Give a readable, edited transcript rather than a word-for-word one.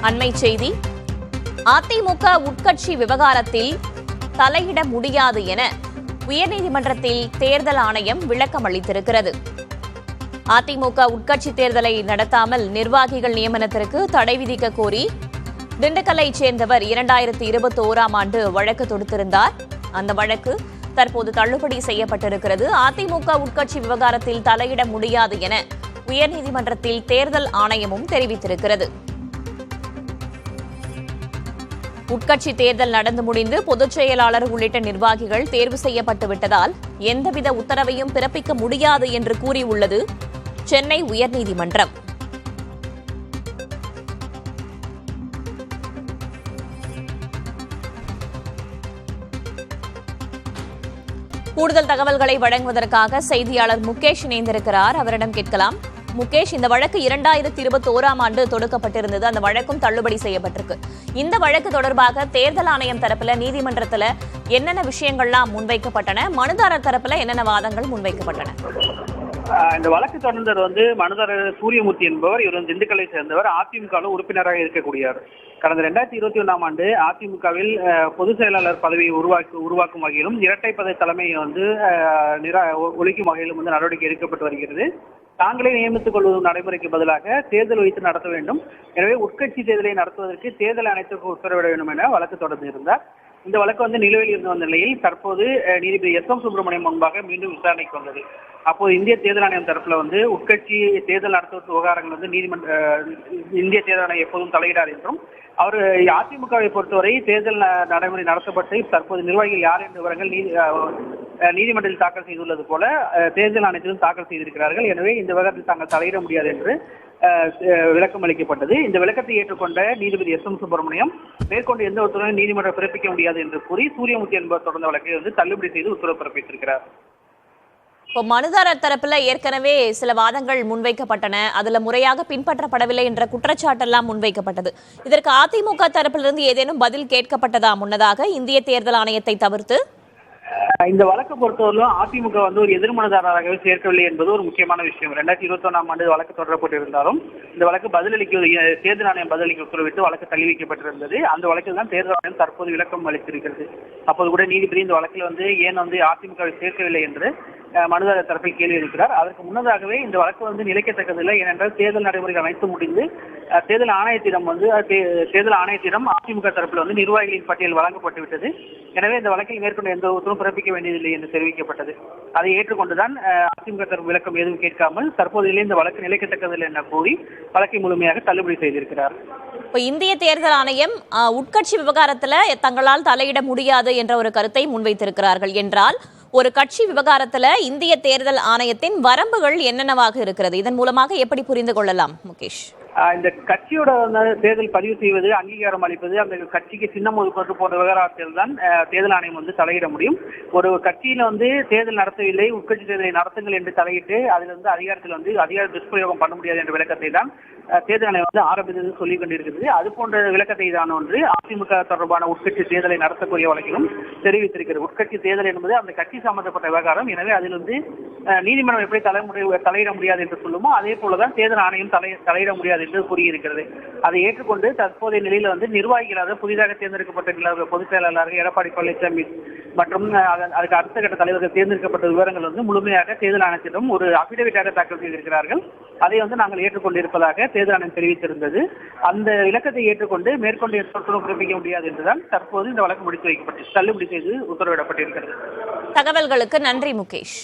அண்மை செய்தி. அதிமுக உட்கட்சி விவகாரத்தில் தலையிட முடியாது என உயர்நீதிமன்றத்தில் தேர்தல் ஆணையம் விளக்கம் அளித்திருக்கிறது. அதிமுக உட்கட்சி தேர்தலை நடத்தாமல் நிர்வாகிகள் நியமனத்திற்கு தடை விதிக்க கோரி திண்டுக்கல்லைச் சேர்ந்தவர் 2021ஆம் ஆண்டு வழக்கு தொடுத்திருந்தார். அந்த வழக்கு தற்போது தள்ளுபடி செய்யப்பட்டிருக்கிறது. அதிமுக உட்கட்சி விவகாரத்தில் தலையிட முடியாது என உயர்நீதிமன்றத்தில் தேர்தல் ஆணையமும் தெரிவித்திருக்கிறது. உட்கட்சி தேர்தல் நடந்து முடிந்து பொதுச் செயலாளர் உள்ளிட்ட நிர்வாகிகள் தேர்வு செய்யப்பட்டு விட்டதால் எந்தவித உத்தரவையும் பிறப்பிக்க முடியாது என்று கூறியுள்ளது சென்னை உயர்நீதிமன்றம். கூடுதல் தகவல்களை வழங்குவதற்காக செய்தியாளர் முகேஷ் இணைந்திருக்கிறார். அவரிடம் கேட்கலாம். முகேஷ், இந்த வழக்கு 2021ஆம் ஆண்டு தொடுக்கப்பட்டிருந்தது. அந்த வழக்கும் தள்ளுபடி செய்யப்பட்டிருக்கு. இந்த வழக்கு தொடர்பாக தேர்தல் ஆணையம் தரப்புல நீதிமன்றத்துல என்னென்ன விஷயங்கள்லாம் முன்வைக்கப்பட்டன, மனுதாரர் தரப்புல என்னென்ன வாதங்கள் முன்வைக்கப்பட்டன? இந்த வழக்கு தொடர்ந்தவர் மனுதாரர் சூரியமூர்த்தி என்பவர். இவர் திண்டுக்கல்லை சேர்ந்தவர். அதிமுக உறுப்பினராக இருக்கக்கூடியவர். கடந்த 2021ஆம் ஆண்டு அதிமுகவில் பொதுச் செயலாளர் பதவியை உருவாக்கும் வகையிலும் இரட்டை பதவி தலைமையை ஒழிக்கும் வகையிலும் நடவடிக்கை எடுக்கப்பட்டு வருகிறது. தாங்களே நியமித்துக் கொள்வதும் நடைமுறைக்கு பதிலாக தேர்தல் வைத்து நடத்த வேண்டும். எனவே உட்கட்சி தேர்தலை நடத்துவதற்கு தேர்தல் ஆணையத்திற்கு உத்தரவிட வேண்டும் என வழக்கு தொடர்ந்திருந்தார். இந்த வழக்கு நிலுவையில் இருந்த நிலையில் தற்போது நீதிபதி எஸ்.எம். சுப்பிரமணியம் முன்பாக மீண்டும் விசாரணைக்கு வந்தது. அப்போது இந்திய தேர்தல் ஆணையம் தரப்புல உட்கட்சி தேர்தல் நடத்துவது விவகாரங்கள் இந்திய தேர்தல் ஆணையம் எப்போதும் தலையிடாது என்றும், அவர் அதிமுகவை பொறுத்தவரை தேர்தல் நடைமுறை நடத்தப்பட்டு தற்போது நிர்வாகிகள் யார் என்ற விவரங்கள் நீதிமன்றத்தில் தாக்கல் செய்துள்ளது போல தேர்தல் ஆணையத்திலும் தாக்கல் செய்திருக்கிறார்கள். எனவே இந்த விவகாரத்தில் தாங்கள் தலையிட முடியாது என்று விளக்கம் அளிக்கப்பட்டது. இந்த விளக்கத்தை ஏற்றுக்கொண்ட நீதிபதி எஸ்.எம். சுப்பிரமணியம் மேற்கொண்டு எந்த உத்தரவையும் நீதிமன்றம் பிறப்பிக்க முடியாது என்று கூறி சூரியமூர்த்தி என்பவர் தொடர்ந்த வழக்கை தள்ளுபடி செய்து உத்தரவு பிறப்பித்திருக்கிறார். இப்போ மனுதாரர் தரப்புல ஏற்கனவே சில வாதங்கள் முன்வைக்கப்பட்டன, அதுல முறையாக பின்பற்றப்படவில்லை என்ற குற்றச்சாட்டெல்லாம் முன்வைக்கப்பட்டது. இதற்கு அதிமுக தரப்பிலிருந்து ஏதேனும் பதில் கேட்கப்பட்டதா முன்னதாக இந்திய தேர்தல் ஆணையத்தை தவிர்த்து? இந்த வழக்கை பொறுத்தவரையிலும் அதிமுக ஒரு எதிர்மனுதாரராகவே சேர்க்கவில்லை என்பது ஒரு முக்கியமான விஷயம். 2021ஆம் ஆண்டு வழக்கு தொடரப்பட்டிருந்தாலும் இந்த வழக்கு தேர்தல் ஆணையம் பதிலளிக்க உத்தரவிட்டு வழக்கு தள்ளி வைக்கப்பட்டிருந்தது. அந்த வழக்கில் தான் தேர்தல் ஆணையம் தற்போது விளக்கம் அளித்திருக்கிறது. அப்போது கூட நீதிபதி இந்த வழக்கில் ஏன் அதிமுகவை சேர்க்கவில்லை என்று மனுதாரர் தரப்பில் கேள்வி இருக்கிறார். அதற்கு முன்னதாகவே இந்த வழக்கு நிலைக்கத்தக்கதில்லை. ஏனென்றால் தேர்தல் நடைமுறைகள் அனைத்தும் முடிந்து தேர்தல் ஆணையத்திடம் அதிமுக தரப்பில் நிர்வாகிகளின் பட்டியல் வழங்கப்பட்டு விட்டது. எனவே இந்த வழக்கில் மேற்கொண்டு எந்த உத்தரவும் பிறப்பிக்க வேண்டியதில்லை என்று தெரிவிக்கப்பட்டது. அதை ஏற்றுக்கொண்டுதான் அதிமுக தரப்பு விளக்கம் எதுவும் கேட்காமல் தற்போதையிலே இந்த வழக்கு நிலைக்கத்தக்கதில்லை என கூறி வழக்கை முழுமையாக தள்ளுபடி செய்திருக்கிறார். இப்போ இந்திய தேர்தல் ஆணையம் உட்கட்சி விவகாரத்துல தங்களால் தலையிட முடியாது என்ற ஒரு கருத்தை முன்வைத்திருக்கிறார்கள் என்றால், ஒரு கட்சி விவகாரத்துல இந்திய தேர்தல் ஆணையத்தின் வரம்புகள் என்னென்னவாக இருக்கிறது? இதன் மூலமாக எப்படி புரிந்து கொள்ளலாம் முகேஷ்? இந்த கட்சியோட தேர்தல் பதிவு செய்வது, அங்கீகாரம் அளிப்பது, அந்த கட்சிக்கு சின்னம் ஒதுக்குவது போன்ற விவகாரத்தில் தான் தேர்தல் ஆணையம் தலையிட முடியும். ஒரு கட்சியில தேர்தல் நடத்தவில்லை, உட்கட்சி தேர்தலை நடத்துங்கள் என்று தலையிட்டு அதில் அதிகாரத்தில் அதிகார துஷ்பிரயோகம் பண்ண முடியாது என்ற விளக்கத்தை தான் தேர்தல் ஆணையம் ஆரம்பித்தது சொல்லிக் கொண்டிருக்கிறது. அது போன்ற விளக்கத்தை தான் அதிமுக தொடர்பான உட்கட்சி தேர்தலை நடத்தக்கூடிய வழக்கிலும் தெரிவித்திருக்கிறது. உட்கட்சி தேர்தல் என்பது அந்த கட்சி சம்பந்தப்பட்ட விவகாரம். எனவே அதில் நீதிமன்றம் எப்படி தலையிட முடியாது என்று சொல்லுமோ அதே போலதான் தேர்தல் ஆணையம் தலையிட முடியாது என்று கூறியிருக்கிறது. அதை ஏற்றுக்கொண்டு தற்போதைய நிலையில நிர்வாகிகளாக புதிதாக தேர்ந்தெடுக்கப்பட்ட பொதுச் செயலாளர் எடப்பாடி பழனிசாமி மற்றும் அதுக்கு அடுத்த கட்ட தலைவர்கள் தேர்ந்தெடுக்கப்பட்ட விவரங்கள் முழுமையாக தேர்தல் ஆணையத்திடம் ஒரு அபிடவிட்டாக தாக்கல் செய்திருக்கிறார்கள். அதை நாங்கள் ஏற்றுக்கொண்டிருப்பதாக தேர்தல் ஆணையம் தெரிவித்திருந்தது. அந்த இலக்கத்தை ஏற்றுக்கொண்டு மேற்கொண்டு எந்த உத்தரவும் பிறப்பிக்க முடியாது என்றுதான் தற்போது இந்த வழக்கு முடித்து வைக்கப்பட்டு தள்ளுபடி செய்து உத்தரவிடப்பட்டிருக்கிறது. தகவல்களுக்கு நன்றி முகேஷ்.